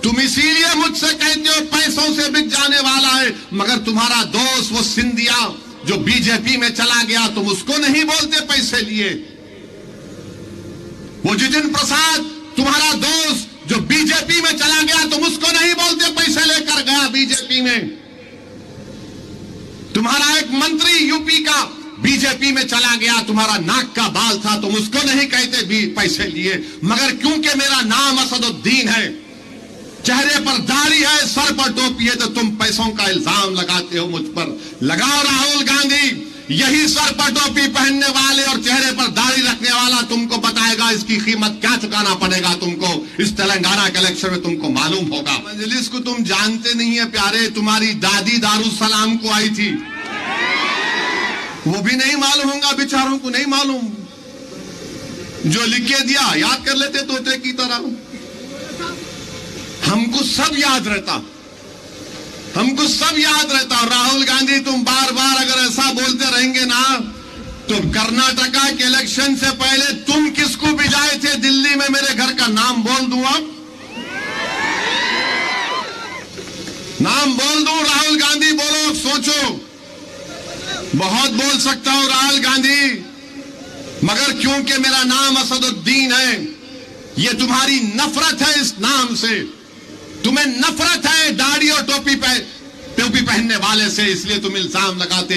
तुम इसीलिए मुझसे कहते हो पैसों से बिक जाने वाला है, मगर तुम्हारा दोस्त वो सिंधिया जो बीजेपी में चला गया, तुम उसको नहीं बोलते पैसे लिए। वो जितिन प्रसाद तुम्हारा दोस्त जो बीजेपी में चला गया, तुम उसको नहीं बोलते पैसे लेकर गया बीजेपी में। तुम्हारा एक मंत्री यूपी का बीजेपी में चला गया, तुम्हारा नाक का बाल था, तुम उसको नहीं कहते भी पैसे लिए। मगर क्योंकि मेरा नाम असदुद्दीन है, चेहरे पर दाढ़ी है, सर पर टोपी है, तो तुम पैसों का इल्जाम लगाते हो मुझ पर। लगाओ राहुल गांधी, यही सर पर टोपी पहनने वाले और चेहरे पर दाढ़ी रखने वाला तुमको बताएगा इसकी कीमत क्या चुकाना पड़ेगा तुमको। इस तेलंगाना के इलेक्शन में तुमको मालूम होगा। मजलिस को तुम जानते नहीं है प्यारे, तुम्हारी दादी दारुसलाम को आई थी, वो भी नहीं मालूम होगा, बेचारों को नहीं मालूम। जो लिख के दिया याद कर लेते तोते की तरह। हमको सब याद रहता, हमको सब याद रहता। और राहुल गांधी, तुम बार बार अगर ऐसा बोलते रहेंगे ना, तो कर्नाटका के इलेक्शन से पहले तुम किसको भिजाए थे दिल्ली में, मेरे घर का नाम बोल दूं, अब नाम बोल दूं। राहुल गांधी बोलो, सोचो, बहुत बोल सकता हूं राहुल गांधी, मगर क्योंकि मेरा नाम असदुद्दीन है, ये तुम्हारी नफरत है इस नाम से, तुम्हें नफरत है दाढ़ी और टोपी पहनने वाले से, इसलिए तुम इल्जाम लगाते